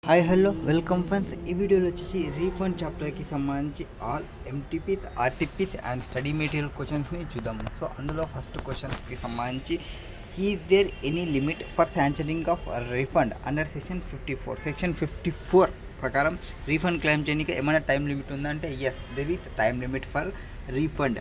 Hi hello welcome friends. ఈ వీడియోలో వచ్చేసి రీఫండ్ చాప్టర్కి సంబంధించి all MTPs RTPs and study material క్వశ్చన్స్ని చూద్దాము. సో అందులో ఫస్ట్ క్వశ్చన్స్కి సంబంధించి is there any limit for sanctioning of refund under section 54 ప్రకారం రీఫండ్ క్లెయిమ్ చేయడానికి ఏమైనా టైం లిమిట్ ఉందంటే yes, there is time limit for refund.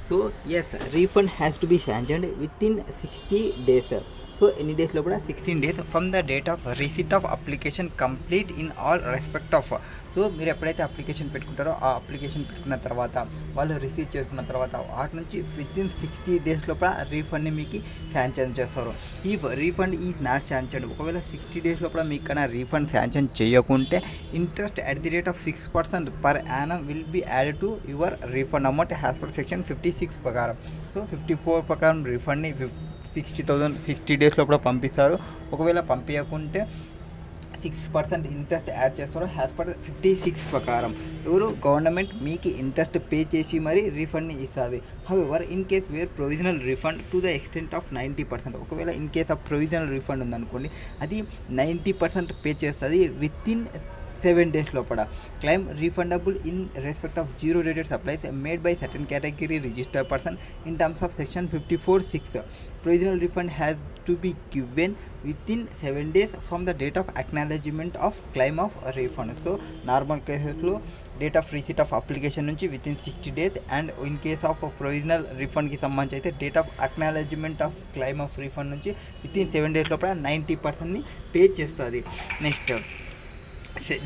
So yes, refund has to be sanctioned within 60 days. So ఎన్ని days లోపల 16 days from the date of receipt of application complete in all respect of. So మీరు ఎప్పుడైతే application పెట్టుకుంటారో ఆ application పెట్టుకున్న తర్వాత వాళ్ళు receive చేసుకున్న తర్వాత వాటి నుంచి విత్ ఇన్ 60 days లోపల రీఫండ్ని మీకు శాంక్షన్ చేస్తారు. ఈ రీఫండ్ ఈజ్ నాట్ శాంక్షన్, ఒకవేళ 60 days లోపల మీకు కన్నా రీఫండ్ శాంక్షన్ చేయకుంటే interest at the rate of 6% per annum will be added to your refund amount as per section 56 ప్రకారం. సో 54 ప్రకారం రీఫండ్ని 60 days లోపల పంపిస్తారు. ఒకవేళ పంపించకుంటే 6% ఇంట్రెస్ట్ యాడ్ చేస్తారు యాజ్ పర్ 56 ప్రకారం. ఎవరు? గవర్నమెంట్ మీకు ఇంట్రెస్ట్ పే చేసి మరి రీఫండ్ని ఇస్తుంది. However in case where provisional refund to the extent of 90%. ఒకవేళ in case of provisional refund ఉందనుకోండి, అది 90% పే చేస్తుంది విత్ ఇన్ 7 days లోపల. Claim refundable in respect of zero rated supplies made by certain category registered person in terms of section 54(6). Provisional refund has to be given with in 7 days from the date of acknowledgement of claim of refund. So normal కేసెస్లో date of receipt of application నుంచి within 60 days, and in case of provisional రీఫండ్కి సంబంధించి అయితే date of acknowledgement of claim of refund నుంచి within 7 days లోపల 90%ని pay చేస్తుంది. Next,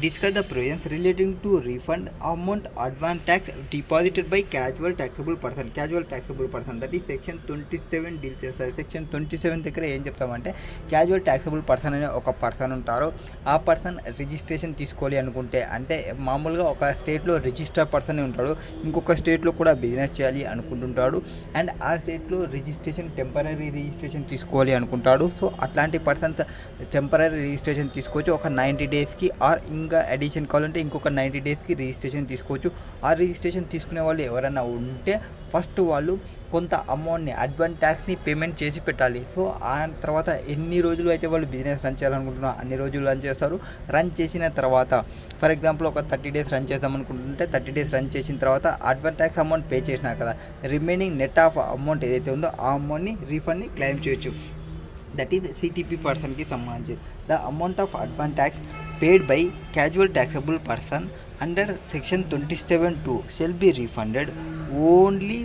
discuss the provisions relating to refund amount advance tax deposited by casual taxable person. Casual taxable person, that is section 27 deal చేస్తారు. Section 27 దగ్గర ఏం చెప్తామంటే, casual taxable person అనే ఒక పర్సన్ ఉంటారు. ఆ పర్సన్ రిజిస్ట్రేషన్ తీసుకోవాలి అనుకుంటే, అంటే మామూలుగా ఒక స్టేట్లో రిజిస్టర్ పర్సన్ ఉంటాడు, ఇంకొక స్టేట్లో కూడా బిజినెస్ చేయాలి అనుకుంటుంటాడు, అండ్ ఆ స్టేట్లో రిజిస్ట్రేషన్ టెంపరీ రిజిస్ట్రేషన్ తీసుకోవాలి అనుకుంటాడు. సో అట్లాంటి పర్సన్స్ టెంపరీ రిజిస్ట్రేషన్ తీసుకోవచ్చు ఒక 90 daysకి, ఆర్ ఇంకా అడిషన్ కావాలంటే ఇంకొక 90 daysకి రిజిస్ట్రేషన్ తీసుకోవచ్చు. ఆ రిజిస్ట్రేషన్ తీసుకునే వాళ్ళు ఎవరైనా ఉంటే ఫస్ట్ వాళ్ళు కొంత అమౌంట్ని అడ్వాన్స్ ట్యాక్స్ని పేమెంట్ చేసి పెట్టాలి. సో ఆ తర్వాత ఎన్ని రోజులు అయితే వాళ్ళు బిజినెస్ రన్ చేయాలనుకుంటున్నారో అన్ని రోజులు రన్ చేస్తారు. రన్ చేసిన తర్వాత ఫర్ ఎగ్జాంపుల్ ఒక 30 days రన్ చేద్దాం అనుకుంటుంటే 30 days రన్ చేసిన తర్వాత అడ్వాన్స్ ట్యాక్స్ అమౌంట్ పే చేసినా కదా, రిమైనింగ్ నెట్ ఆఫ్ అమౌంట్ ఏదైతే ఉందో ఆ అమౌంట్ని రీఫండ్ని క్లెయిమ్ చేయొచ్చు. దట్ ఈజ్ సిటీపీ పర్సన్కి సంబంధించి. The amount of advance tax paid by casual taxable person under section 27(2) shall be refunded only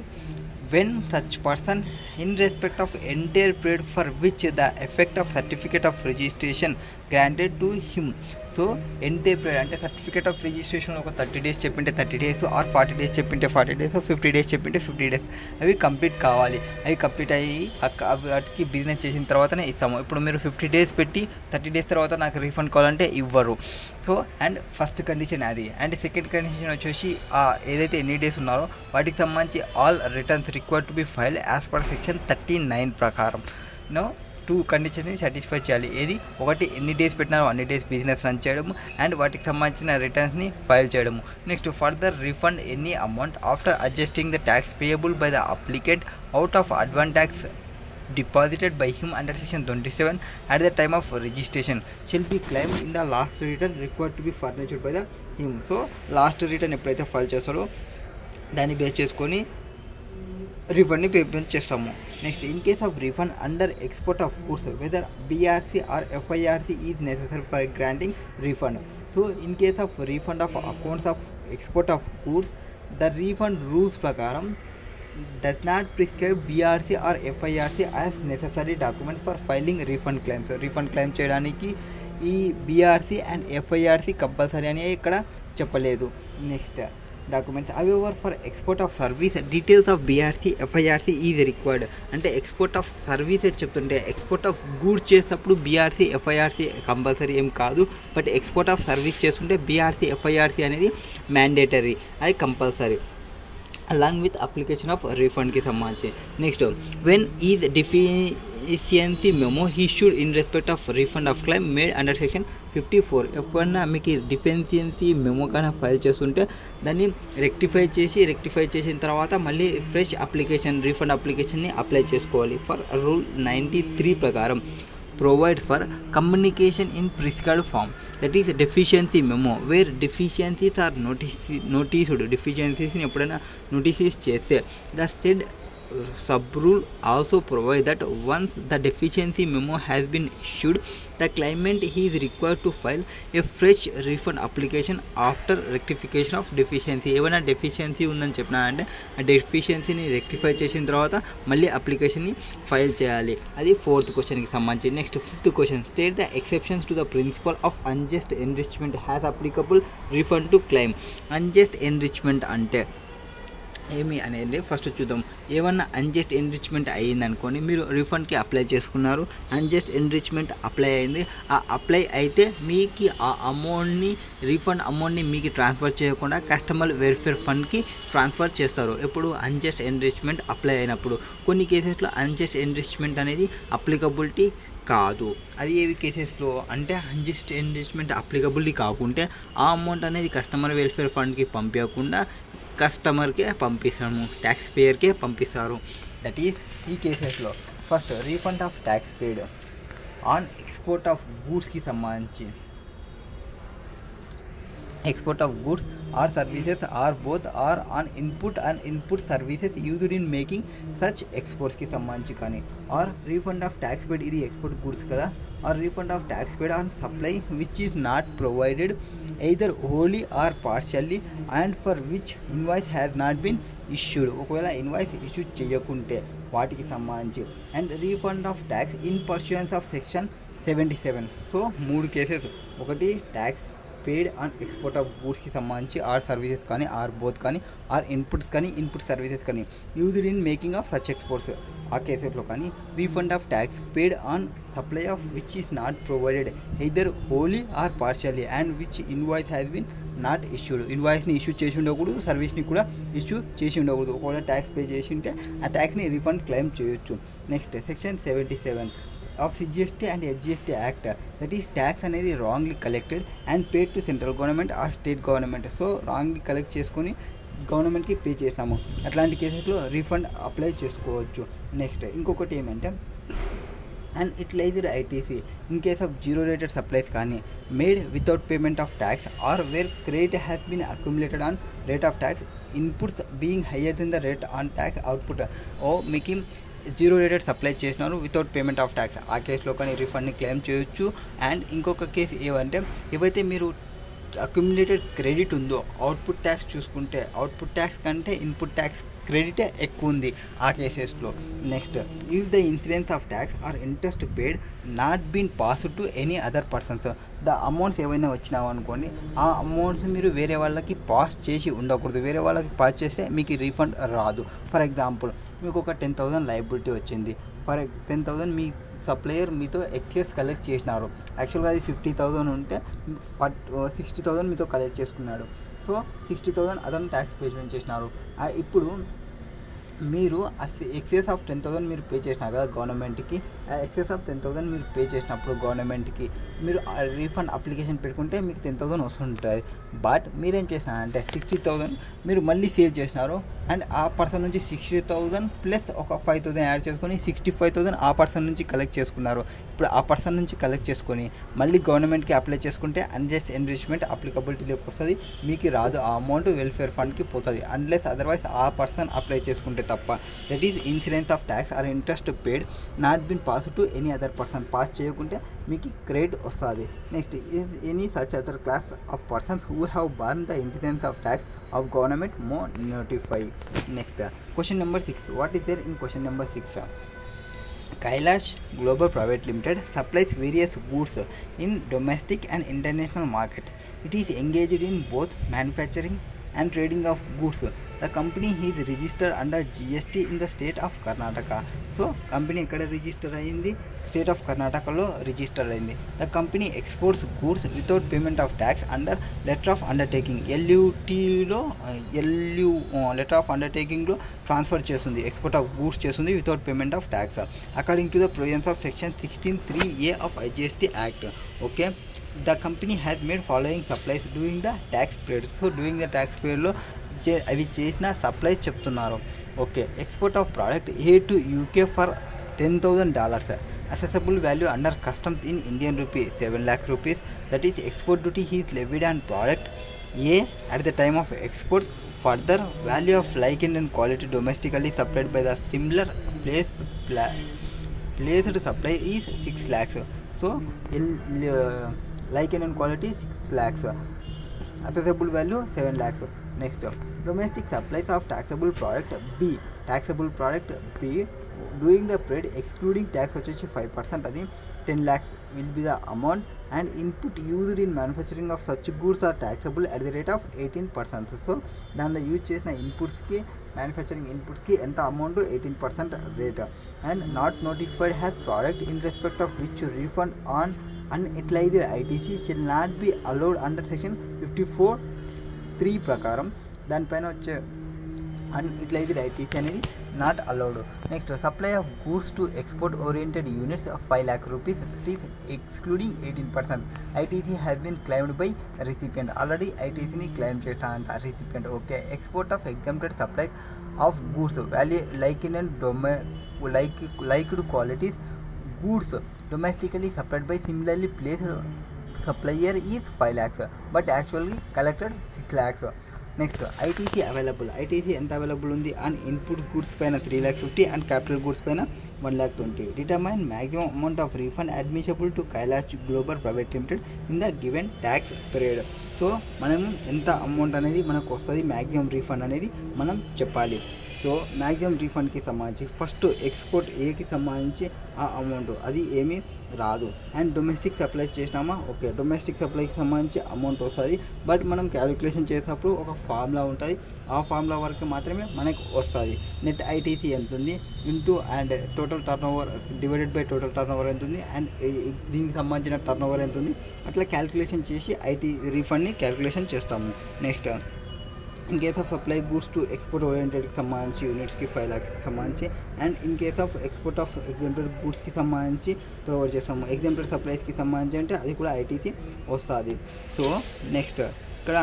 when such person in respect of entire period for which the effect of certificate of registration granted to him. So entire period అంటే certificate of registration ఒక 30 days చెప్పింటే 30 days, are 40 days చెప్పింటే 40 days, 50 days చెప్పింటే 50 days అవి complete కావాలి. అవి complete అయ్యి వాటికి బిజినెస్ చేసిన తర్వాతనే ఇస్తాము. ఇప్పుడు మీరు 50 days పెట్టి 30 days తర్వాత నాకు రీఫండ్ కావాలంటే ఇవ్వరు. సో అండ్ ఫస్ట్ కండిషన్ అది. అండ్ సెకండ్ కండిషన్ వచ్చేసి ఏదైతే ఎన్ని డేస్ ఉన్నారో వాటికి సంబంధించి all returns required to be file as per section 39 ప్రకారం. నో 2 కండిషన్ని సాటిస్ఫై చేయాలి. ఏది? ఒకటి, ఎన్ని డేస్ పెట్టినారో అన్ని డేస్ బిజినెస్ రన్ చేయడము, అండ్ వాటికి సంబంధించిన రిటర్న్స్ని ఫైల్ చేయడము. Next, further refund any amount after adjusting the tax payable by the applicant out of advance tax deposited by him under section 27 at the time of registration shall be claimed in the last return required to be furnished by the him. So last return ఎప్పుడైతే file చేస్తారో దాన్ని base చేసుకొని రీఫండ్ని payment చేస్తాము. Next, in case of refund under export of goods whether BRC or FIRC is necessary for granting refund. So in case of refund of accounts of export of goods, the refund rules ప్రకారం does not prescribe BRC or FIRC as necessary documents for filing refund claims. Refund claim చేయడానికి ఈ BRC and FIRC compulsory అని ఇక్కడ చెప్పలేదు. Next, documents our for export of service details of BRC FIRC is required. అంటే export of services చెప్తుంటే export of goods చేసేటప్పుడు BRC FIRC compulsory ఏం కాదు, బట్ ఎక్స్పోర్ట్ ఆఫ్ సర్వీస్ చేస్తుంటే BRC FIRC అనేది మ్యాండేటరీ, అది compulsory along with application of రీఫండ్కి సంబంధించి. Next, when is deficiency memo issued in respect of refund of claim made under section 54. ఎప్పుడన్నా మీకు డిఫిషియన్సీ మెమో కానీ ఫైల్ చేస్తుంటే దాన్ని రెక్టిఫై చేసిన తర్వాత మళ్ళీ ఫ్రెష్ అప్లికేషన్ రీఫండ్ అప్లికేషన్ని అప్లై చేసుకోవాలి ఫర్ రూల్ 93 ప్రకారం. provide for communication in prescribed form, that is deficiency memo, where deficiencies are noticed. Deficiencies ni ఎప్పుడైనా notices చేస్తే the said sub-rule also provides that once the deficiency memo has been issued, the claimant is required to file a fresh refund application after rectification of deficiency. ఏమైనా deficiency ఉందని చెప్పినా అంటే ఆ డెఫిషియన్సీని rectify చేసిన తర్వాత మళ్ళీ అప్లికేషన్ని ఫైల్ చేయాలి. అది 4th క్వశ్చన్కి సంబంధించి. Next 5th question, state the exceptions to the principle of unjust enrichment has applicable refund to claim. Unjust enrichment అంటే ఏమి అనేది ఫస్ట్ చూద్దాం. ఏమన్నా అన్జస్ట్ ఎన్రిచ్మెంట్ అయ్యింది అనుకోండి, మీరు రిఫండ్కి అప్లై చేసుకున్నారు, అన్జస్ట్ ఎన్రిచ్మెంట్ అప్లై అయింది. ఆ అప్లై అయితే మీకు ఆ అమౌంట్ని రీఫండ్ అమౌంట్ని మీకు ట్రాన్స్ఫర్ చేయకుండా కస్టమర్ వెల్ఫేర్ ఫండ్కి ట్రాన్స్ఫర్ చేస్తారు. ఎప్పుడు అన్జస్ట్ ఎన్రిచ్మెంట్ అప్లై అయినప్పుడు. కొన్ని కేసెస్లో అన్జస్ట్ ఎన్రిచ్మెంట్ అనేది అప్లికబిలిటీ కాదు. అది ఏవి కేసెస్లో అంటే అన్జస్ట్ ఎన్రిచ్మెంట్ అప్లికబిలిటీ కాకుంటే ఆ అమౌంట్ అనేది కస్టమర్ వెల్ఫేర్ ఫండ్కి పంపించకుండా కస్టమర్కే పంపిస్తాము, ట్యాక్స్ పేయర్కే పంపిస్తారు. దట్ ఈస్ ఈ కేసెస్లో first refund of tax paid on export of గూడ్స్కి సంబంధించి. export of goods or services or both or on input and input services used in making such exports కి సంబంధించి కానీ or refund of tax paid, ఇది export goods కదా, or refund of tax paid on supply which is not provided either wholly or partially and for which invoice has not been issued. ఒకవేళ invoice issue చేయకుంటే వాటికి సంబంధించి. And refund of tax in pursuance of section 77. So 3 cases, ఒకటి tax paid on export of గూడ్స్కి సంబంధించి or services కానీ or both కానీ or inputs కానీ ఇన్పుట్ సర్వీసెస్ కానీ used in making of such exports, ఆ కేసెస్లో కానీ refund of tax paid on supply of which is not provided either wholly or partially and which invoice has bin not issued. ఇన్వాయిస్ని issue చేసి ఉండకూడదు, సర్వీస్ని కూడా issue చేసి ఉండకూడదు. ఒకవేళ ట్యాక్స్ పే చేసి ఉంటే ఆ ట్యాక్స్ని రీఫండ్ క్లెయిమ్ చేయొచ్చు. Next section 77 of GST and GST Act, that is tax అనేది wrongly collected and paid to central government or state government. So wrongly collect చేసుకొని గవర్నమెంట్కి పే చేసినాము, అట్లాంటి కేసెస్లో రీఫండ్ అప్లై చేసుకోవచ్చు. నెక్స్ట్ ఇంకొకటి ఏమంటే and utiliser ITC in case of zero rated supplies కానీ made without payment of tax or where credit has been accumulated on rate of tax inputs being higher than the rate on tax output. ఓ మీకు zero rated supply చేసినారు without payment of tax, ఆ కేసులో కానీ రీఫండ్ని claim చేయొచ్చు. అండ్ ఇంకొక కేసు ఏమంటే ఏవైతే మీరు అక్యుములేటెడ్ క్రెడిట్ ఉందో అవుట్పుట్ ట్యాక్స్ చూసుకుంటే అవుట్పుట్ ట్యాక్స్ కంటే ఇన్పుట్ ట్యాక్స్ క్రెడిటే ఎక్కువ ఉంది ఆ కేసెస్లో. Next if the insurance of tax or interest paid not been passed to any other persons, the amounts ఏవైనా వచ్చినావు అనుకోండి ఆ అమౌంట్స్ మీరు వేరే వాళ్ళకి పాస్ చేసి ఉండకూడదు. వేరే వాళ్ళకి పాస్ చేస్తే మీకు రీఫండ్ రాదు. ఫర్ ఎగ్జాంపుల్ మీకు ఒక 10,000 లయబిలిటీ వచ్చింది, 10,000 మీ సప్లయర్ మీతో ఎక్సెస్ కలెక్ట్ చేసినారు. యాక్చువల్గా అది 50,000 ఉంటే 60,000 మీతో కలెక్ట్ చేసుకున్నాడు. సో 60,000 అతను ట్యాక్స్ పేమెంట్ చేసినారు. ఇప్పుడు మీరు ఎక్సెస్ ఆఫ్ 10,000 మీరు పే చేసినారు కదా గవర్నమెంట్కి, ఎక్సెస్ ఆఫ్ 10,000 మీరు పే చేసినప్పుడు గవర్నమెంట్కి మీరు రీఫండ్ అప్లికేషన్ పెట్టుకుంటే మీకు 10,000 వస్తుంటుంది. బట్ మీరేం చేసినారంటే 60,000 మీరు మళ్ళీ సేవ్ చేసినారు అండ్ ఆ పర్సన్ నుంచి 60,000 ప్లస్ ఒక 5,000 యాడ్ చేసుకొని 65,000 ఆ పర్సన్ నుంచి కలెక్ట్ చేసుకున్నారు. ఇప్పుడు ఆ పర్సన్ నుంచి కలెక్ట్ చేసుకొని మళ్ళీ గవర్నమెంట్కి అప్లై చేసుకుంటే అన్జస్ట్ ఎన్రిచ్మెంట్ అప్లికబిలిటీలోకి వస్తుంది, మీకు రాదు. ఆ అమౌంట్ వెల్ఫేర్ ఫండ్కి పోతుంది అన్లెస్ అదర్వైజ్ ఆ పర్సన్ అప్లై చేసుకుంటే తప్ప. That is insurance of tax or interest paid not been pass to any other person, pass చేయకుంటే మీకు క్రెడిట్ వస్తుంది. Next is any such other class of persons who have borne the insurance of tax of government may notify. Next question number 6, what is there in question number 6? Kailash Global Private Limited supplies various goods in domestic and international market. It is engaged in both manufacturing and trading of goods. The company is registered under GST in the state of Karnataka. So company ekkada register ayindi, state of Karnataka lo register ayindi. The company exports goods without payment of tax under letter of undertaking, LUT lo letter of undertaking lo transfer చేస్తుంది, export of goods చేస్తుంది without payment of tax according to the provisions of section 16(3)(a) of GST Act. Okay, the company has made following supplies during the tax period. So during the tax period లో అవి చేసిన supplies చెప్తున్నారు. Okay, export of product A to UK for $10,000 Assessable value under customs in Indian rupee 7 lakh rupees, that is export duty is levied on product A at the time of exports. Further value of like and quality domestically supplied by the similar placed supply is 6 lakhs. So like and quality 6 lakhs, assessable value 7 lakhs. Next, domestic supplies of taxable product B. Taxable product B doing the trade excluding tax వచ్చేసి 5%, అది 10 lakhs will be the amount, and input used in manufacturing of such goods are taxable at the rate of 18%. So దానిలో use చేసిన ఇన్పుట్స్కి, manufacturing ఇన్పుట్స్కి ఎంత amount, 18% rate. And not notified has product in respect of which refund on unutilized ITC shall not be allowed under section 54(3) ప్రకారం. దానిపైన వచ్చే unutilized ITC అనేది not allowed. Next, supply of goods to export oriented units 5 lakh rupees, that is excluding 18%. ITC has been claimed by recipient. Already ఐటీసీని claim చేస్తానంట recipient. Okay. Export of exempted supplies of goods value like in and liked qualities goods domestically supplied by similarly placed supplier is 5 lakhs but actually collected 6 lakhs. Next, ITC available. ITC ఎంత available ఉంది? And input goods పైన 3,50,000 and capital goods పైన 1,20,000. Determine maximum amount of refund అడ్మిషబుల్ to Kailash global private limited in the given tax period. So మనం ఎంత amount అనేది మనకు వస్తుంది, maximum refund అనేది మనం చెప్పాలి. సో మ్యాక్సిమం రీఫండ్కి సంబంధించి ఫస్ట్ ఎక్స్పోర్ట్ ఏకి సంబంధించి ఆ అమౌంట్ అది ఏమీ రాదు. అండ్ డొమెస్టిక్ సప్లై చేసినామా, ఓకే, డొమెస్టిక్ సప్లైకి సంబంధించి అమౌంట్ వస్తుంది. బట్ మనం క్యాలిక్యులేషన్ చేసేటప్పుడు ఒక ఫార్ములా ఉంటుంది, ఆ ఫార్ములా వరకు మాత్రమే మనకు వస్తుంది. నెట్ ఐటీసీ ఎంత ఉంది into and total turn over divided by total turnover ఎంత ఉంది అండ్ దీనికి సంబంధించిన టర్న్ ఓవర్ ఎంత ఉంది, అట్లా క్యాలిక్యులేషన్ చేసి ఐటీ రీఫండ్ని క్యాలిక్యులేషన్ చేస్తాము. Next, in case of supply goods to export ఓరియంటెడ్కి సంబంధించి యూనిట్స్కి 5 lakhsకి సంబంధించి, and in case of export of exempted గూడ్స్కి సంబంధించి ప్రొవైడ్ చేస్తాము. ఎగ్జాంప్టెడ్ సప్లైస్కి సంబంధించి అంటే అది కూడా ఐటీసీ వస్తుంది. సో నెక్స్ట్, ఇక్కడ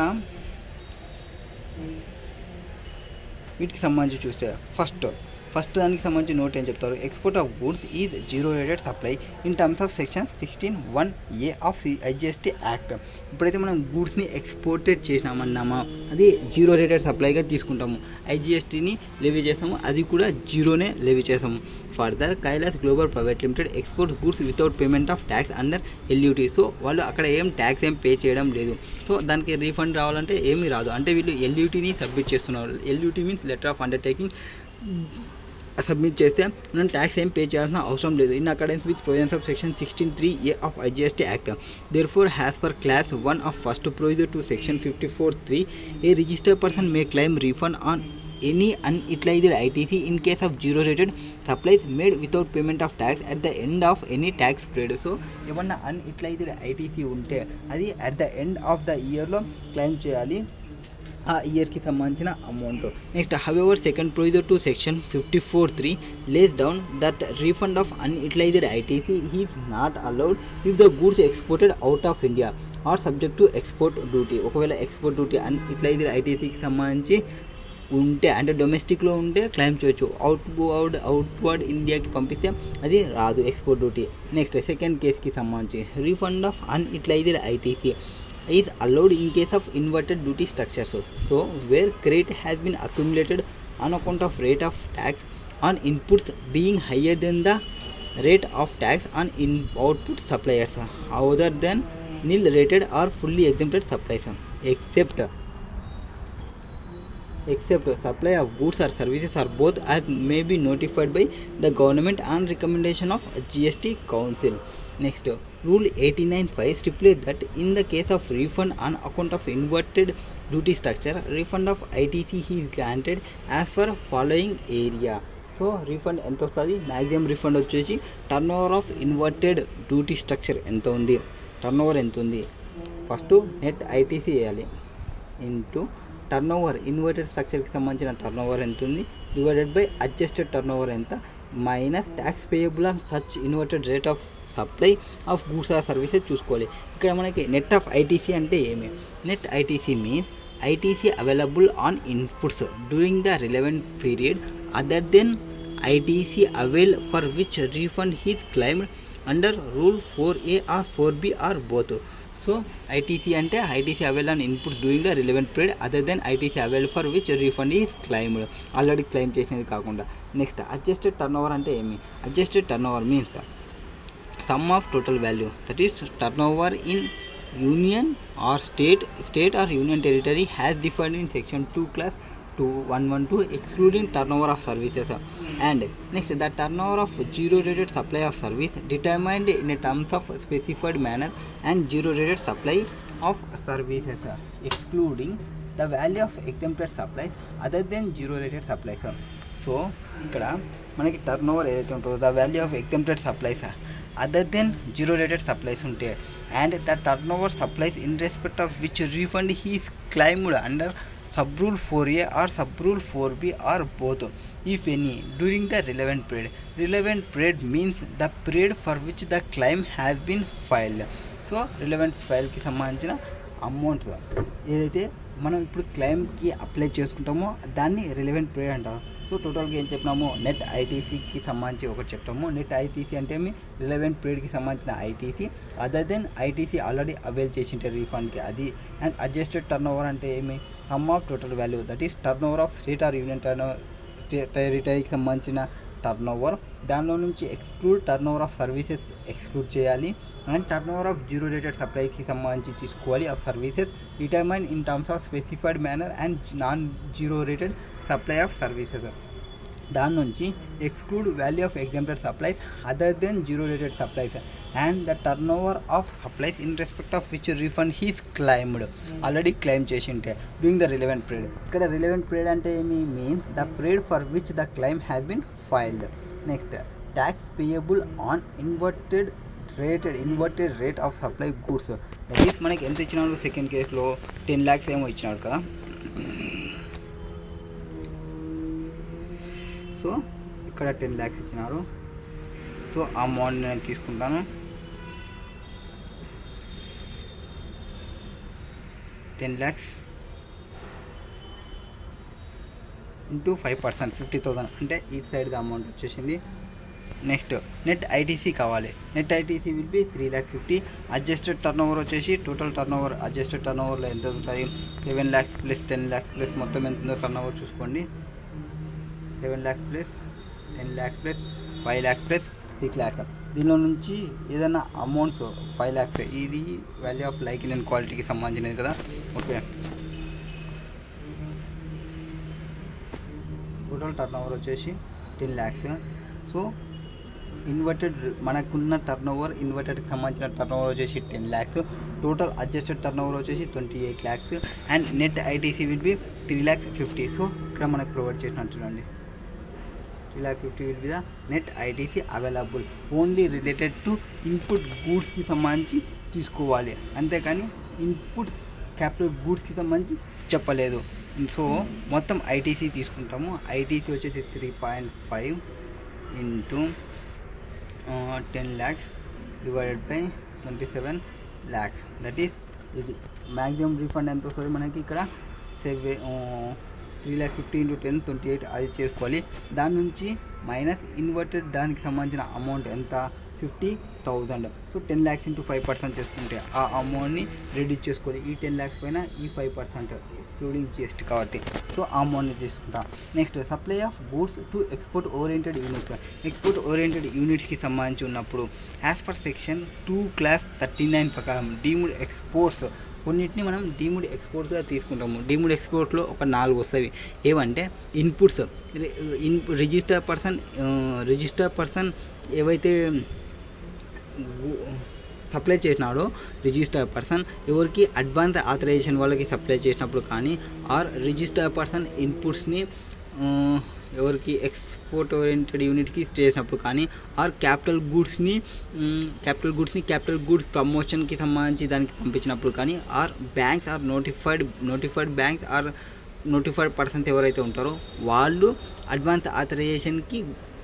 వీటికి సంబంధించి చూస్తే ఫస్ట్ దానికి సంబంధించి నోట్ ఏం చెప్తారు, export of goods is zero rated supply in terms of section 16(1)(a) of GST act. ఇప్పుడైతే మనం గూడ్స్ని ఎక్స్పోర్టెడ్ చేసినామన్నామా అది జీరో రేటెడ్ సప్లైగా తీసుకుంటాము. ఐజిఎస్టీని లెవీ చేస్తాము, అది కూడా జీరోనే లెవీ చేస్తాము. Further, Kailash global private limited export goods without payment of tax under LUT. So వాళ్ళు అక్కడ ట్యాక్స్ ఏం పే చేయడం లేదు. సో దానికి రీఫండ్ రావాలంటే ఏమీ రాదు. అంటే వీళ్ళు ఎల్యూటీని సబ్మిట్ చేస్తున్నారు. LUT means letter of undertaking submit చేస్తే మనం ట్యాక్స్ ఏం పే చేయాల్సిన అవసరం లేదు. In accordance with provisions of section 16(3)(a) of IGST act. Therefore has per class 1 of first provision to section 54(3) a registered person May claim refund on any unutilized ITC in case of zero rated supplies made without payment of tax at the end of any tax period. So ఏమన్నా unutilized ITC ఉంటే అది at the end of the yearలో claim చేయాలి ఆ ఇయర్కి సంబంధించిన amount. Next, however second provision to section 54(3) lays down that refund of unutilized ITC is not allowed if the goods exported out of India are subject to export duty. ఒకవేళ export duty unutilized ITCకి సంబంధించి ఉంటే అంటే డొమెస్టిక్లో ఉంటే claim చేయొచ్చు. Outward ఇండియాకి పంపిస్తే అది రాదు ఎక్స్పోర్ట్ డ్యూటీ. నెక్స్ట్, సెకండ్ కేస్కి సంబంధించి refund of unutilized ITC is allowed in case of inverted duty structures. So where credit has been accumulated on account of rate of tax on inputs being higher than the rate of tax on output suppliers other than nil rated or fully exempted supplies, except supply of goods or services or both as may be notified by the government on recommendation of GST Council. Next, Rule 89(5) stipulates that in the case of refund on account of inverted duty structure, refund of ITC is granted as per following area. So refund ఎంత వస్తుంది? Maximum refund వచ్చేసి turnover of inverted duty structure ఎంత ఉంది, turnover ఎంత ఉంది, first net ITC వేయాలి into turnover inverted స్ట్రక్చర్కి సంబంధించిన టర్న్ ఓవర్ ఎంత ఉంది divided by adjusted turnover ఎంత minus tax payable on such inverted rate of supply of goods or services చూసుకోవాలి. ఇక్కడ మనకి నెట్ ఆఫ్ ఐటీసీ అంటే ఏమి? Net ITC means ITC available on inputs during the relevant period other than ITC availed for which refund is claimed under Rule 4A or 4B or both. So ITC అంటే ITC avail and inputs doing the relevant period other than ITC avail for which refund is claimed, already claim చేసినది కాకుండా. Next adjusted turnover అంటే ఏమి? Adjusted turnover means sum of total value that is turnover in union or state or union territory has defined in section 2 class 112 excluding turnover of services. And next, the turnover of zero rated supply of service determined in terms of specified manner and zero rated supply of services excluding the value of exempted supplies other than zero rated supplies. So ఇక్కడ మనకి turnover ఏదైతే ఉంటుందో the value of exempted supplies other than zero rated supplies ఉంటే and the turnover supplies in respect of which refund he's claimed under sub rule 4A or sub rule 4B or both if any during the relevant period. Relevant period means the period for which the claim has been filed. So relevant ఫైల్కి సంబంధించిన amounts ఏదైతే మనం ఇప్పుడు క్లెయిమ్కి apply చేసుకుంటామో దాన్ని relevant period అంటారు. So టోటల్గా ఏం చెప్పినాము, నెట్ ఐటీసీకి సంబంధించి ఒకటి చెప్తాము. నెట్ ఐటీసీ అంటే మీ రిలవెంట్ పీరియడ్కి సంబంధించిన ITC other than ITC already avail చేసింటే రీఫండ్కి అది. అండ్ అడ్జస్టెడ్ టర్న్ ఓవర్ అంటే ఏమి, sum of total value that is turnover of state or union టెరిటరీకి సంబంధించిన టర్న్ ఓవర్, దానిలో నుంచి exclude turnover of services exclude చేయాలి. And turnover of zero rated సప్లైకి సంబంధించి తీసుకోవాలి of services determine in terms of specified manner and non zero rated supply of services, దాని నుంచి exclude value of exempted supplies other than zero rated supplies and the turnover of supplies in respect of which refund he's claimed, already claim చేసి ఉంటే during the relevant period. ఇక్కడ relevant period అంటే ఏమి, means the period for which the claim has been filed. Next, tax payable on inverted rate of supply goods. That is మనకి ఎంత ఇచ్చినాడు, second కేసులో 10 lakhs ఏమో ఇచ్చినాడు కదా. సో ఇక్కడ 10 lakhs ఇచ్చినారు. సో ఆ అమౌంట్ నేను తీసుకుంటాను. 10 lakhs ఇంటూ 5% 50,000 అంటే ఈ సైడ్ అమౌంట్ వచ్చేసింది. నెక్స్ట్ నెట్ ఐటీసీ కావాలి. Net ITC will be 3,50,000. Adjusted turnover వచ్చేసి టోటల్ టర్న్ ఓవర్ అడ్జస్టెడ్ టర్న్ ఓవర్లో ఎంత అవుతుంది, 7 lakhs ప్లస్ 10 lakhs ప్లస్ మొత్తం ఎంత ఉందో టర్న్ ఓవర్ చూసుకోండి. 7 lakhs plus 10 lakhs plus 5 lakhs plus 6 lakhs. దీనిలో నుంచి ఏదైనా అమౌంట్స్ 5 lakhs, ఇది వాల్యూ ఆఫ్ లైక్ అండ్ క్వాలిటీకి సంబంధించినది కదా. ఓకే, టోటల్ టర్న్ ఓవర్ వచ్చేసి 10 lakhs. సో ఇన్వర్టెడ్ మనకున్న టర్న్ ఓవర్ ఇన్వర్టెడ్కి సంబంధించిన టర్న్ ఓవర్ వచ్చేసి 10 lakhs, total adjusted turnover వచ్చేసి 28 lakhs and net ITC will be 3,50,000. So ఇక్కడ మనకు ప్రొవైడ్ చేసినట్టు చూడండి, 3,50,000 will be the net ITC available only related to input గూడ్స్కి సంబంధించి తీసుకోవాలి, అంతేకాని ఇన్పుట్ క్యాపిటల్ గూడ్స్కి సంబంధించి చెప్పలేదు. సో మొత్తం ఐటీసీ తీసుకుంటాము. ఐటీసీ వచ్చేసి 3.5 into 10 lakhs divided by 27 lakhs. That is ఇది మ్యాక్సిమం రీఫండ్ ఎంత వస్తుంది మనకి ఇక్కడ 3,50,000 ఇంటూ 10 28 అది చేసుకోవాలి. దాని నుంచి మైనస్ ఇన్వర్టెడ్ దానికి సంబంధించిన అమౌంట్ ఎంత 50,000. సో 10 lakhs ఇంటూ 5% చేసుకుంటే ఆ అమౌంట్ని రెడ్యూస్ చేసుకోవాలి. ఈ 10 lakhs పైన ఈ 5% ఇంక్లూడింగ్ GST కాబట్టి సో ఆ అమౌంట్ని తీసుకుంటాం. Next, supply of goods to export oriented units. Export oriented యూనిట్స్కి సంబంధించి ఉన్నప్పుడు యాజ్ పర్ సెక్షన్ 2 class 39 ప్రకారం డీమ్డ్ ఎక్స్పోర్ట్స్ కొన్నిటిని మనం డీమ్డ్ ఎక్స్పోర్ట్స్గా తీసుకుంటాము. డీమ్డ్ ఎక్స్పోర్ట్లో ఒక 4 వస్తాయి. ఏవంటే ఇన్పుట్స్, రిజిస్టర్ పర్సన్ ఏవైతే సప్లై చేసినాడో రిజిస్టర్ పర్సన్ ఎవరికి అడ్వాన్స్ ఆథరైజేషన్ వాళ్ళకి సప్లై చేసినప్పుడు కానీ ఆర్ రిజిస్టర్ పర్సన్ ఇన్పుట్స్ని ఎవరికి ఎక్స్పోర్ట్ ఓరియంటెడ్ యూనిట్కి చేసినప్పుడు కానీ ఆర్ క్యాపిటల్ గూడ్స్ని క్యాపిటల్ గూడ్స్ ప్రమోషన్కి సంబంధించి దానికి పంపించినప్పుడు కానీ or banks or notified banks or notified persons ఎవరైతే ఉంటారో వాళ్ళు అడ్వాన్స్ ఆథరైజేషన్కి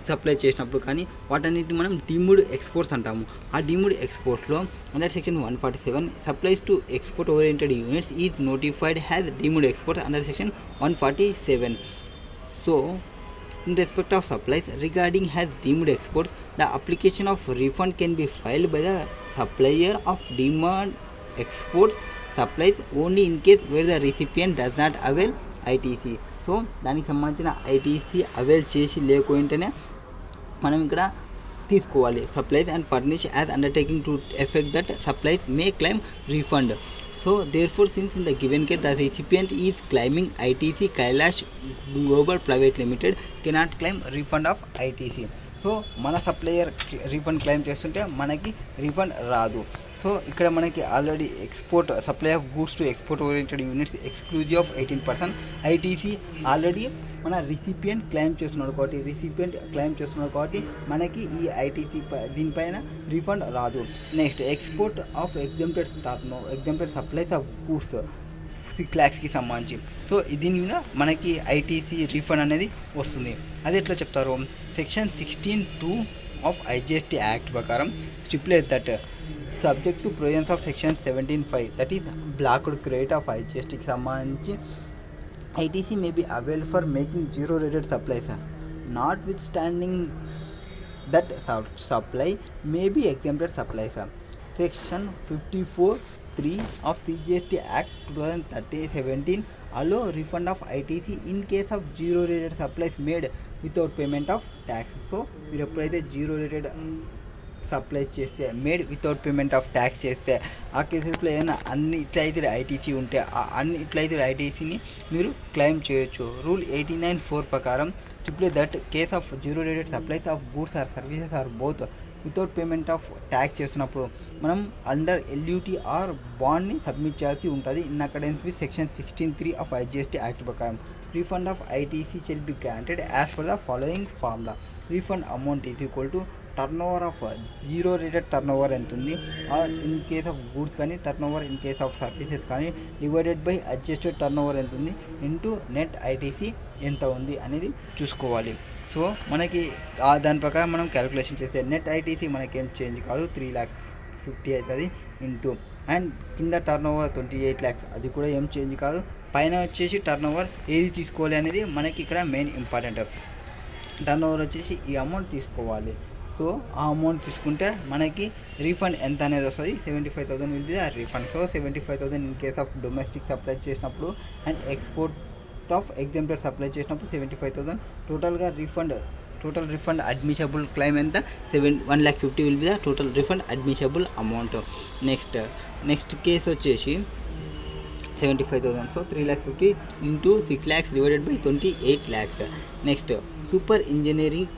సప్లై చేసినప్పుడు కానీ వాటన్నిటిని మనం డీమ్డ్ ఎక్స్పోర్ట్స్ అంటాము. ఆ డీమ్డ్ ఎక్స్పోర్ట్స్లో under section 147 supplies to export oriented units is notified has deemed exports under section 147. So in respect of supplies regarding has deemed exports, the application of refund can be filed by the supplier of deemed exports supplies only in case where the recipient does not avail ITC. So దానికి సంబంధించిన ITC avail చేసి లేకుంటేనే మనం ఇక్కడ తీసుకోవాలి. Supplies and furnish as undertaking to effect that supplies May claim refund. So therefore, since in the given case the recipient is claiming ITC, Kailash Global Private Limited cannot claim refund of ITC. So మన supplier refund claim చేస్తుంటే మనకి refund రాదు. So ఇక్కడ మనకి already export supply of goods to export oriented units exclusive of 18% ITC already మన recipient claim చేస్తున్నాడు కాబట్టి మనకి ఈ ఐటీసీ దీనిపైన రీఫండ్ రాదు. Next export of exempted supplies of goods 6 lakhsకి సంబంధించి. సో దీని మీద మనకి ఐటీసీ రీఫండ్ అనేది వస్తుంది. అది ఎట్లా చెప్తారు, సెక్షన్ 16(2) ఆఫ్ IGST యాక్ట్ ప్రకారం stipulate that subject to provisions of section 17(5) that is blocked credit of IGSTకి సంబంధించి ITC may be availed for making zero rated supplies, notwithstanding that supply may be exempted supplies. Section 54(3) of GST Act 2017 allow refund of ITC in case of zero rated supplies made without payment of tax. So మీరు ఎప్పుడైతే zero rated supply చేస్తే made without payment of tax చేస్తే ఆ కేసెస్లో ఏదైనా అన్ని ఇట్లయితే ITC ఉంటే ఆ అన్ని ఇట్లయితే ఐటీసీని మీరు క్లెయిమ్ చేయొచ్చు. రూల్ 89(4) ప్రకారం stipulate that case of zero rated supplies of goods or services or both without payment of tax చేస్తున్నప్పుడు మనం అండర్ ఎల్యూటీ ఆర్ బాండ్ని సబ్మిట్ చేయాల్సి ఉంటుంది. In accordance with section 16(3) of IGST act ప్రకారం refund of ITC shall be granted as per the following formula. Refund amount is equal to turnover of zero rated turnover ఎంత ఉంది, or in case of goods కానీ turn over in case of services కానీ divided by adjusted turnover ఎంత ఉంది into net ITC ఎంత ఉంది అనేది చూసుకోవాలి. సో మనకి దాని ప్రకారం మనం క్యాలిక్యులేషన్ చేస్తే నెట్ ఐటీసీ మనకేం చేంజ్ కాదు, 3,50,000 అవుతుంది ఇంటూ అండ్ కింద టర్న్ ఓవర్ 28 lakhs అది కూడా ఏం చేంజ్ కాదు. పైన వచ్చేసి టర్న్ ఓవర్ ఏది తీసుకోవాలి అనేది మనకి ఇక్కడ మెయిన్ ఇంపార్టెంట్. టర్న్ ఓవర్ వచ్చేసి ఈ అమౌంట్ తీసుకోవాలి. సో ఆ అమౌంట్ తీసుకుంటే మనకి రీఫండ్ ఎంత అనేది వస్తుంది, 75,000 will be the refund. So 75,000 in case of domestic supply చేసినప్పుడు and export of exempted supply చేసినప్పుడు 75,000 టోటల్గా టోటల్ రిఫండ్ అడ్మిషబుల్ క్లెయిమ్ ఎంత 1,50,000 will be the total refund admissible amount. Next case వచ్చేసి 75,000. So 3,50,000 into 6 lakhs divided by 28 lakhs. Next super engineering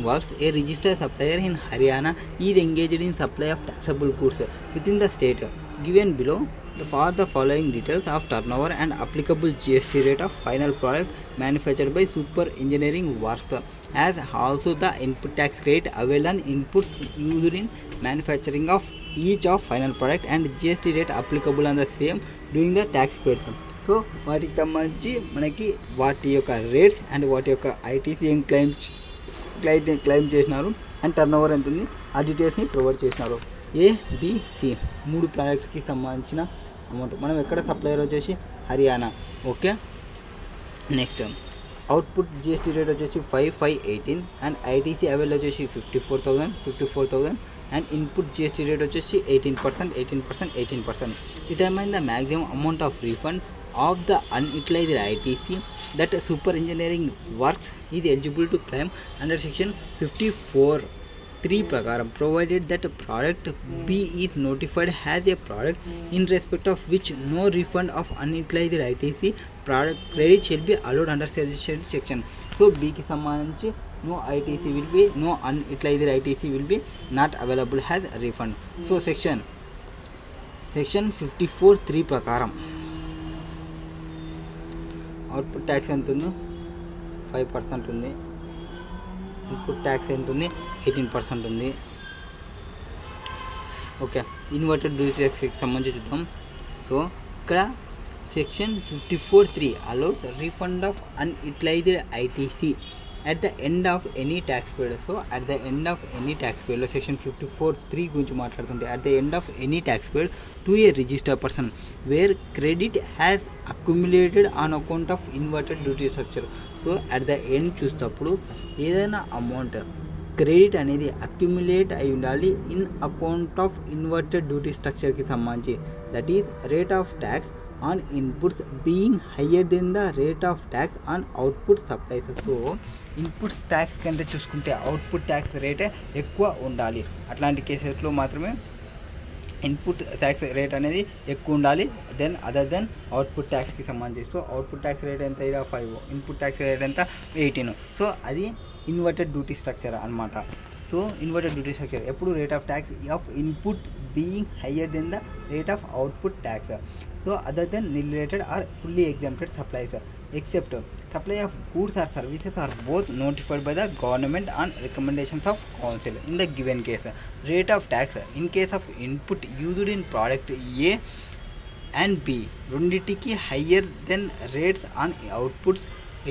works, a registered supplier in Haryana is engaged in supply of taxable goods within the state given below for the following details of turnover and applicable GST rate of final product manufactured by super engineering works, as also the input tax rate availed on inputs used in manufacturing of each of final product and GST rate applicable on the same during the tax periods. So వాటికి సంబంధించి మనకి వాటి యొక్క rates and వాటి యొక్క ITC ఏం claim చేసినారు and turnover ఎంత ఉంది ఆ డీటెయిల్స్ని ప్రొవైడ్ చేసినారు. ABC 3 ప్రోడక్ట్స్కి సంబంధించిన అమౌంట్. మనం ఎక్కడ సప్లయర్ వచ్చేసి Haryana. Okay, next output GST rate వచ్చేసి 5,518 అండ్ ఐటీసీ అవైల్ వచ్చేసి 54,000 అండ్ ఇన్పుట్ జిఎస్టీ రేట్ వచ్చేసి 18%. Determine the maximum amount of refund of the unutilized ITC that super engineering works is eligible to claim under section 54(3) prakaram, provided that product B is notified as a product in respect of which no refund of unutilized ITC product credit shall be allowed under suggested section. So B ki sambandhinchi no unutilized ITC will be not available as refund. So section 54(3) prakaram output tax ఎంత ఉంది 5% ఉంది, input tax ఎంత ఉంది 18% ఉంది. Okay, inverted duty ట్యాక్స్కి సంబంధించి చూద్దాం. So ఇక్కడ section 54(3) allows refund of unutilized ITC at the end of any tax period. So at the end of any tax period, section 54(3) గురించి మాట్లాడుతుంటే at the end of any tax period to a registered person where credit has accumulated on account of inverted duty structure. So at the end చూసేటప్పుడు ఏదైనా amount credit అనేది accumulate అయి ఉండాలి in account of inverted duty స్ట్రక్చర్కి సంబంధించి, that is rate of tax on inputs being higher than the rate of tax on output supplies. So inputs tax కంటే చూసుకుంటే output tax రేటే ఎక్కువ ఉండాలి. అట్లాంటి కేసెస్లో మాత్రమే ఇన్పుట్ ట్యాక్స్ రేట్ అనేది ఎక్కువ ఉండాలి దెన్ అదర్ దెన్ అవుట్పుట్ ట్యాక్స్కి సంబంధించి. సో అవుట్పుట్ ట్యాక్స్ రేట్ ఎంత, ఇలా 5, ఇన్పుట్ ట్యాక్స్ రేట్ ఎంత 18. సో అది ఇన్వర్టెడ్ డ్యూటీ స్ట్రక్చర్ అనమాట. సో ఇన్వర్టెడ్ డ్యూటీ స్ట్రక్చర్ ఎప్పుడు rate of tax of input being higher than the rate of output tax. So other than related or fully exempted supplies except supply of goods or services are both notified by the government on recommendations of council in the given case. Rate of tax in case of input used in product A and B రెండిటికి higher than rates on outputs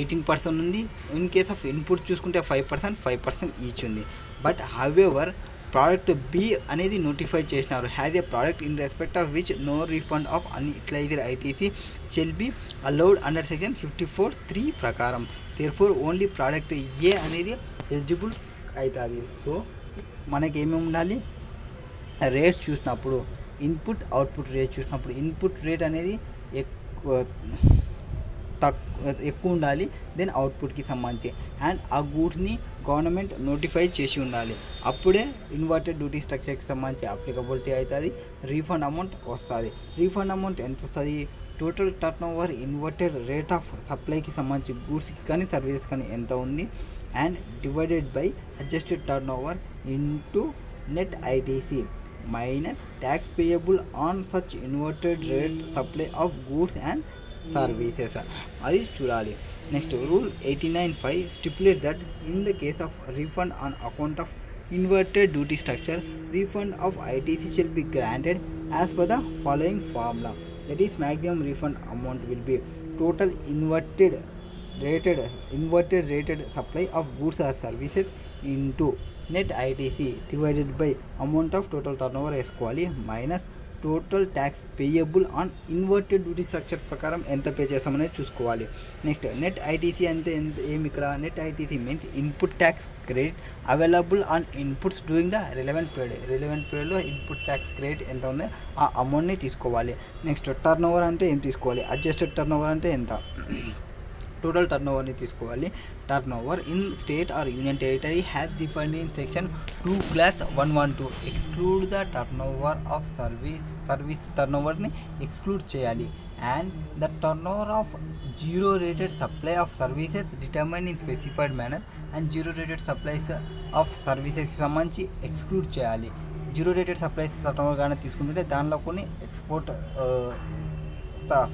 18% ఉంది. in case of input చూసుకుంటే 5% each ఉంది. But however product B అనేది notify చేసినారు has a product in respect of which no refund of unutilized ITC shall be allowed under section 54(3) ప్రకారం. Therefore only product ఏ అనేది eligible అవుతుంది. So మనకేమేమి ఉండాలి, rates చూసినప్పుడు input output rate చూసినప్పుడు input rate అనేది ఎక్కువ ఉండాలి దెన్ అవుట్పుట్కి సంబంధించి, అండ్ ఆ గూడ్స్ని గవర్నమెంట్ నోటిఫై చేసి ఉండాలి. అప్పుడే ఇన్వర్టెడ్ డ్యూటీ స్ట్రక్చర్కి సంబంధించి అప్లికబిలిటీ అవుతుంది, రీఫండ్ అమౌంట్ వస్తుంది. రీఫండ్ అమౌంట్ ఎంత వస్తుంది, total turnover inverted rate of సప్లైకి సంబంధించి గూడ్స్కి కానీ సర్వీసెస్ కానీ ఎంత ఉంది and divided by adjusted turnover into net ITC minus tax payable on such inverted rate supply of goods and services. అది చూడాలి. Next rule 89(5) stipulate that in the case of refund on account of inverted duty structure refund of ITC shall be granted as per the following formula. That is maximum refund amount will be total inverted rated supply of goods or services into net ITC divided by amount of total turnover వేసుకోవాలి minus total tax payable on inverted duty structure ప్రకారం ఎంత pay చేస్తామనేది చూసుకోవాలి. Next net ITC అంటే ఏమి ఇక్కడ, net ITC means input tax credit available on inputs during the relevant పీరియడ్లో input tax credit ఎంత ఉందో ఆ అమౌంట్ని తీసుకోవాలి. నెక్స్ట్ టర్న్ ఓవర్ అంటే ఏం తీసుకోవాలి, అడ్జస్టెడ్ టర్న్ ఓవర్ అంటే ఎంత, టోటల్ టర్న్ ఓవర్ని తీసుకోవాలి. Turnover in state or union territory has defined in section 2(112) exclude the turnover of service టర్న్ ఓవర్ని ఎక్స్క్లూడ్ చేయాలి. And the turnover of zero rated supply of services determine in specified manner and zero rated supplies of సర్వీసెస్కి సంబంధించి exclude చేయాలి. Zero rated supplies turnover కానీ తీసుకుంటుంటే దానిలో కొన్ని ఎక్స్పోర్ట్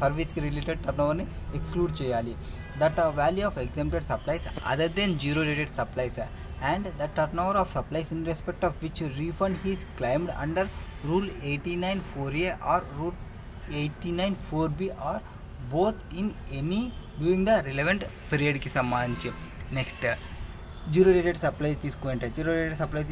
సర్వీస్కి రిలేటెడ్ టర్న్ ఓవర్ని ఎక్స్క్లూడ్ చేయాలి. That value of exempted supplies other than zero rated supplies and the turnover of supplies in respect of which refund is claimed under rule 89(4)(a) or rule 89(4)(b) or both in any during the relevant పీరియడ్కి సంబంధించి. Next zero rated supply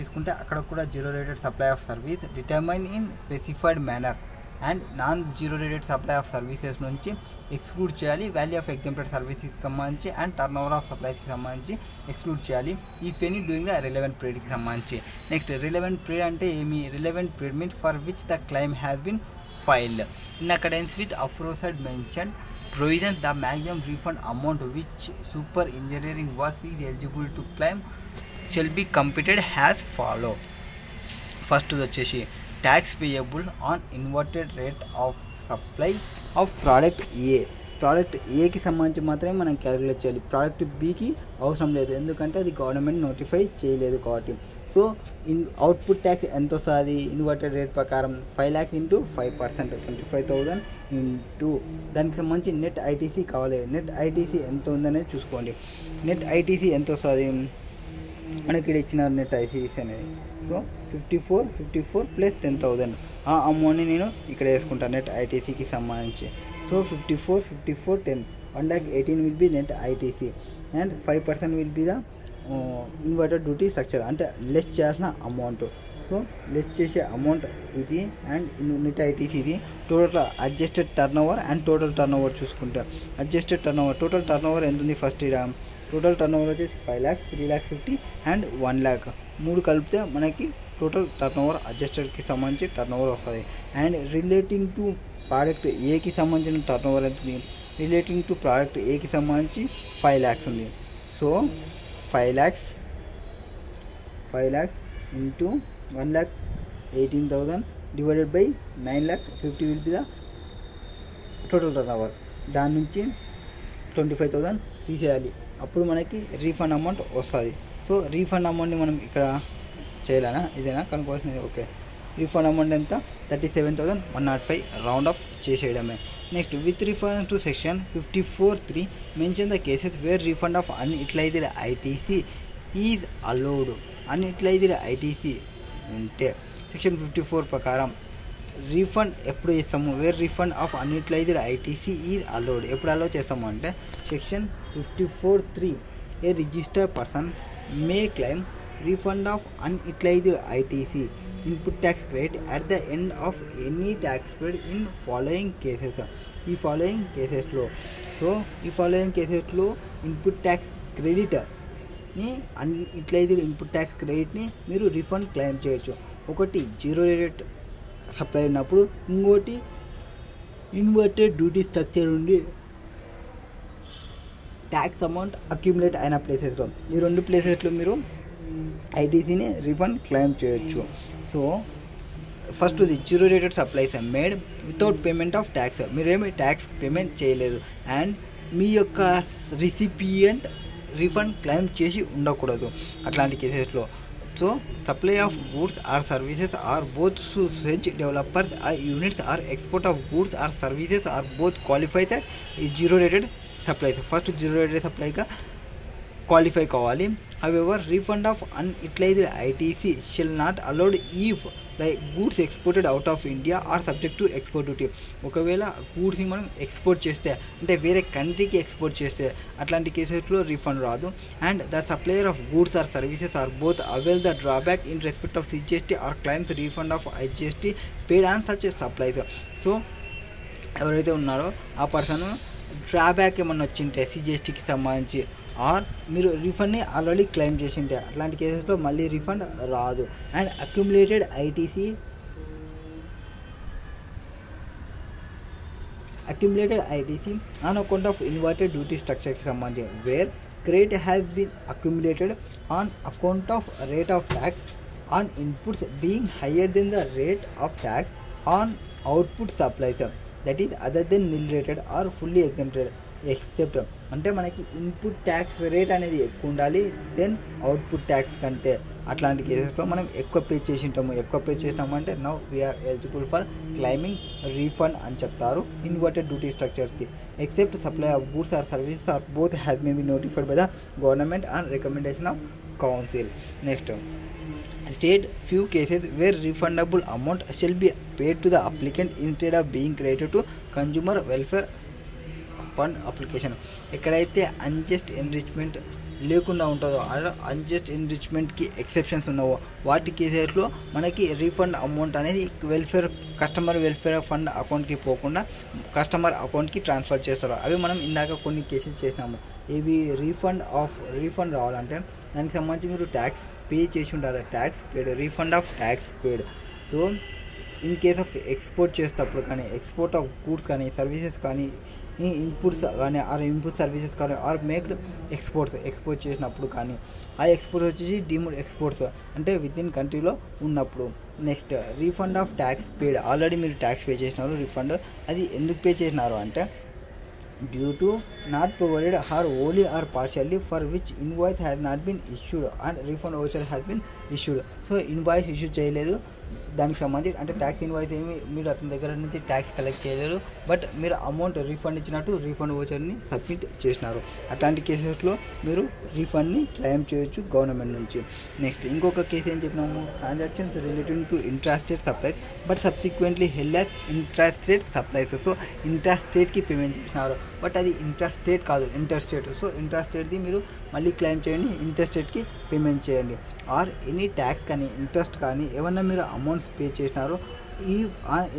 తీసుకుంటే అక్కడ కూడా zero rated supply of service determine in specified manner and non zero rated supply of services నుంచి exclude చేయాలి. Value of exempted సర్వీస్కి సంబంధించి and turnover of సప్లైస్కి సంబంధించి ఎక్స్క్లూడ్ చేయాలి. If any doing the relevant పీరియడ్కి సంబంధించి. నెక్స్ట్ రిలవెంట్ పీరియడ్ అంటే ఏమి, relevant period means for which the claim has been filed in accordance with aforesaid mention provisions. The maximum refund amount which super engineering work is eligible to claim shall be computed as follow. First వచ్చేసి tax payable on inverted rate of supply of product A. Product ఏకి సంబంధించి మాత్రమే మనం calculate చేయాలి, product బికి అవసరం లేదు ఎందుకంటే అది గవర్నమెంట్ నోటిఫై చేయలేదు కాబట్టి. సో అవుట్పుట్ ట్యాక్స్ ఎంత వస్తుంది ఇన్వర్టెడ్ రేట్ ప్రకారం 5 lakhs ఇంటూ 5% 25,000 ఇంటూ దానికి సంబంధించి నెట్ ఐటీసీ కావాలి. నెట్ ఐటీసీ ఎంత ఉందనేది చూసుకోండి. నెట్ ఐటీసీ ఎంత వస్తుంది మనకి ఇక్కడ ఇచ్చిన నెట్ ఐటీసీ అనేది. సో 54 ప్లస్ 10,000 ఆ అమౌంట్ని నేను ఇక్కడ వేసుకుంటాను నెట్ ఐటీసీకి సంబంధించి. So 54 10 1,18,000 will be net ITC and 5% will be the inverted duty structure అంటే లెస్ చేయాల్సిన అమౌంట్. సో లెస్ చేసే అమౌంట్ ఇది అండ్ నెట్ ఐటీసీ ఇది. Total adjusted turnover and total turnover చూసుకుంటే adjusted turnover total turnover ఎంత ఉంది first ఇక్కడ total turnover వచ్చేసి 5 lakhs 3,50,000 అండ్ 1 lakh మూడు కలిపితే మనకి టోటల్ టర్న్ ఓవర్ అడ్జస్టెడ్కి సంబంధించి టర్న్ ఓవర్ వస్తుంది. అండ్ రిలేటింగ్ టు ప్రోడక్ట్ ఏకి సంబంధించిన టర్న్ ఓవర్ ఎంత ఉంది రిలేటింగ్ టు ప్రోడక్ట్ ఏకి సంబంధించి 5 lakhs ఉంది. So 5 lakhs into 1,18,000 divided by 9,50,000 will be the total turnover. దాని నుంచి 25,000 తీసేయాలి అప్పుడు మనకి రీఫండ్ అమౌంట్ వస్తుంది. సో రీఫండ్ అమౌంట్ని మనం ఇక్కడ చేయాలనా ఇదేనా కనుక్కోవాల్సింది. ఓకే రీఫండ్ అమౌంట్ ఎంత 37,105 రౌండ్ ఆఫ్ చేసేయడమే. Next with reference to section 54(3) mention the cases where refund of unutilized ITC is allowed. Unutilized ITC ఉంటే సెక్షన్ 54 ప్రకారం రీఫండ్ ఎప్పుడు చేస్తాము where refund of unutilized ITC is allowed ఎప్పుడు allow చేస్తాము అంటే section 54(3) a registered person may claim refund of unutilized ITC input tax credit at the end of any tax period in following cases. ఈ ఫాలోయింగ్ కేసెస్లో input tax క్రెడిట్ని unutilized input tax క్రెడిట్ని మీరు refund claim చేయొచ్చు. ఒకటి జీరో రేట్ సప్లై ఉన్నప్పుడు, ఇంకోటి ఇన్వర్టెడ్ డ్యూటీ స్ట్రక్చర్ ఉండి ట్యాక్స్ అమౌంట్ అక్యుములేట్ అయిన ప్లేసెస్లో ఈ రెండు ప్లేసెస్లో మీరు ఐటీసీని రీఫండ్ క్లెయిమ్ చేయొచ్చు. సో ఫస్ట్ ఇది zero rated supplies made without payment of tax మీరేమి ట్యాక్స్ పేమెంట్ చేయలేదు అండ్ మీ యొక్క రిసిపియంట్ రీఫండ్ క్లెయిమ్ చేసి ఉండకూడదు అట్లాంటి కేసెస్లో. So supply of goods or services or both to such developers or units or export of goods or services or both qualifies ఈ zero rated supplies. First zero rated సప్లైగా qualify కావాలి. However, refund of unutilized ITC shall not allowed if the goods exported out of India are subject to export duty. ఒకవేళ గూడ్స్ని మనం export చేస్తే అంటే వేరే కంట్రీకి export చేస్తే అట్లాంటి కేసెస్లో రీఫండ్ రాదు. And the supplier of goods or services or both avail the drawback in respect of CGST or claims refund of IGST paid on such supplies. So ఎవరైతే ఉన్నారో ఆ పర్సన్ డ్రాబ్యాక్ ఏమన్నా వచ్చింటే CGSTకి సంబంధించి ఆర్ మీరు రీఫండ్ని ఆల్రెడీ క్లెయిమ్ చేసి ఉంటే అట్లాంటి కేసెస్లో మళ్ళీ రీఫండ్ రాదు. And accumulated ITC on account of inverted duty స్ట్రక్చర్కి సంబంధించి where credit has been accumulated on account of rate of tax on inputs being higher than the rate of tax on output supplies that is other than nil rated or fully exempted except అంటే మనకి input tax rate అనేది ఎక్కువ ఉండాలి then output tax కంటే. అట్లాంటి కేసెస్లో మనం ఎక్కువ పే చేసినామంటే now we are eligible for claiming refund అని చెప్తారు ఇన్వర్టెడ్ డ్యూటీ స్ట్రక్చర్కి. Except supply of goods or services or both has may be notified by the government on recommendation of council. Next state few cases where refundable amount shall be paid to the applicant instead of being credited to consumer welfare fund application. ఎక్కడైతే unjust enrichment లేకుండా ఉంటుందో unjust ఎన్రిచ్మెంట్కి exceptions ఉన్నావో వాటి కేసెస్లో మనకి refund amount అనేది customer welfare fund అకౌంట్కి పోకుండా కస్టమర్ అకౌంట్కి ట్రాన్స్ఫర్ చేస్తారు. అవి మనం ఇందాక కొన్ని కేసెస్ చేసినాము. ఇవి రీఫండ్ రావాలంటే దానికి సంబంధించి మీరు ట్యాక్స్ పే చేసి ఉంటారు, tax paid, refund of tax paid. So in case of export చేసేటప్పుడు కానీ ఎక్స్పోర్ట్ ఆఫ్ గూడ్స్ కానీ సర్వీసెస్ కానీ ఇన్పుట్స్ కానీ ఆర్ ఇన్పుట్ సర్వీసెస్ కానీ ఆర్ మేక్డ్ ఎక్స్పోర్ట్ చేసినప్పుడు కానీ ఆ ఎక్స్పోర్ట్స్ వచ్చేసి డీమ్డ్ ఎక్స్పోర్ట్స్ అంటే విత్ ఇన్ కంట్రీలో ఉన్నప్పుడు. Next refund of tax paid already మీరు ట్యాక్స్ పే చేసినారు రీఫండ్ అది ఎందుకు పే చేసినారు అంటే due to not provided or only or partially for which invoice has not been issued and refund voucher has been issued. So invoice issue చేయలేదు దానికి సంబంధించి అంటే ట్యాక్స్ ఇన్వాయిస్ ఏమి మీరు అతని దగ్గర నుంచి ట్యాక్స్ కలెక్ట్ చేయలేరు, బట్ మీరు అమౌంట్ రీఫండ్ ఇచ్చినట్టు రీఫండ్ వోచర్ని సబ్మిట్ చేసినారు. అట్లాంటి కేసెస్లో మీరు రీఫండ్ని క్లెయిమ్ చేయొచ్చు గవర్నమెంట్ నుంచి. నెక్స్ట్ ఇంకొక కేసు ఏం చెప్పినాము, transactions relating to intrastate supplies but subsequently held as intrastate supplies. So ఇంట్రాస్టేట్కి పేమెంట్ చేసినారు, బట్ అది ఇంట్రాస్టేట్ కాదు, ఇంటర్స్టేట్. సో ఇంట్రాస్టేట్ది మీరు మళ్ళీ క్లెయిమ్ చేయండి, ఇంటర్స్టేట్కి పేమెంట్ చేయండి. ఆర్ ఎనీ ట్యాక్స్ కానీ ఇంట్రెస్ట్ కానీ ఏమన్నా మీరు అమౌంట్స్ పే చేసినారో, if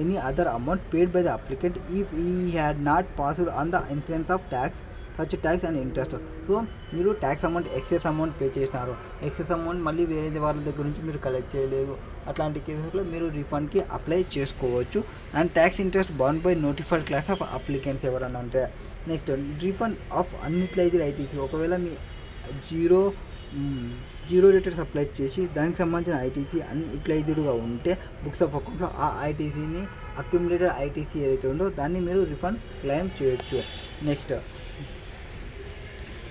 any other amount paid by the applicant if he had not passed on the incidence of tax such tax and interest. So మీరు tax amount excess amount pay చేసినారు, excess amount మళ్ళీ వేరే వాళ్ళ దగ్గర నుంచి మీరు collect చేయలేదు, అట్లాంటి కేసెస్లో మీరు రీఫండ్కి అప్లై చేసుకోవచ్చు. And tax interest bond by notified class of applicants ఎవరైనా ఉంటే. Next refund of unutilized ITC. ఒకవేళ మీ జీరో రేటెడ్ సప్లై చేసి దానికి సంబంధించిన ఐటీసీ అన్యూటిలైజ్డ్గా ఉంటే బుక్స్ ఆఫ్ అకౌంట్లో ఆ ఐటీసీని అక్యుములేటెడ్ ఐటీసీ ఏదైతే ఉందో దాన్ని మీరు రిఫండ్ క్లెయిమ్ చేయొచ్చు. Next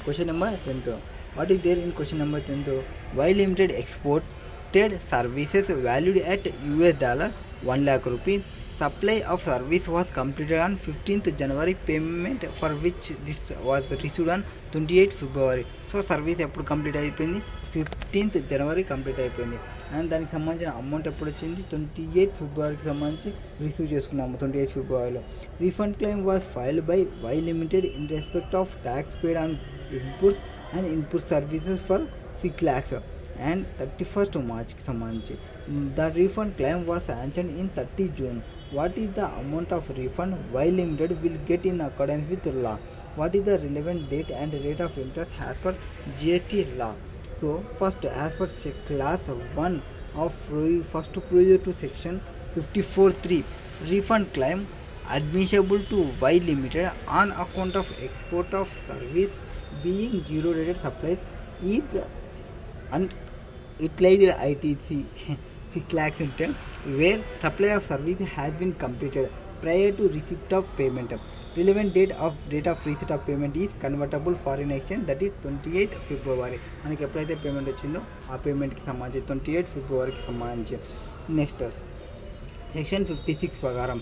question number 10. What is there in question number 10? Y limited exported services valued at $1 lakh rupee. Supply of service was completed on 15th January. Payment for which this was received on 28th February. So service ఎప్పుడు complete అయిపోయింది, 15th January complete అయిపోయింది. And దానికి సంబంధించిన amount ఎప్పుడు వచ్చింది, 28th Februaryకి సంబంధించి receive చేసుకున్నాము 28th Februaryలో. Refund claim was filed by Y limited in respect of tax paid on inputs and input services for 6 lakhs and 31st Marchకి సంబంధించి. The refund claim was sanction in 30 June. What is the amount of refund Y Limited will get in accordance with law? What is the relevant date and rate of interest as per GST law? So first, as per class 1 of first procedure to section 54(3), refund claim admissible to Y Limited on account of export of service being zero rated supplies is unutilized ITC 6 lakhs until where supply of service has been completed prior to receipt of payment. Relevant date of receipt of payment is convertible foreign exchange, that is 28th February. మనకి ఎప్పుడైతే payment వచ్చిందో ఆ పేమెంట్కి సంబంధించి 28th Februaryకి సంబంధించి. Next section 56 ప్రకారం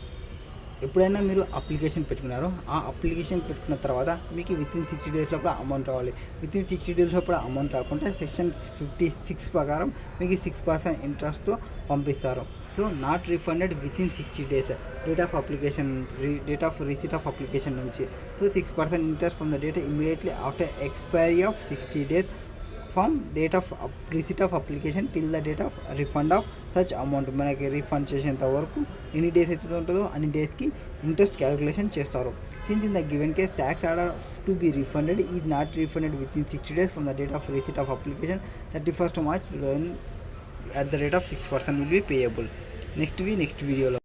ఎప్పుడైనా మీరు application పెట్టుకున్నారో ఆ అప్లికేషన్ పెట్టుకున్న తర్వాత మీకు వితిన్ 60 days లోపల అమౌంట్ రావాలి. వితిన్ 60 days లోపల అమౌంట్ రాకుంటే సెక్షన్ 56 ప్రకారం మీకు 6% ఇంట్రెస్ట్తో పంపిస్తారు. So not refunded within 60 days date of receipt of application నుంచి. So 6% interest from the date immediately after expiry of 60 days from date of receipt of application till the date of refund of such amount. మనకి refund చేసేంత వరకు ఎన్ని days అయితే ఉంటుందో అన్ని డేస్కి interest calculation చేస్తారు. Since in the given case tax order to be refunded is not refunded with in 60 days from the date of receipt of application 31st March, when at the rate of 6% will be payable. Next వీడియోలో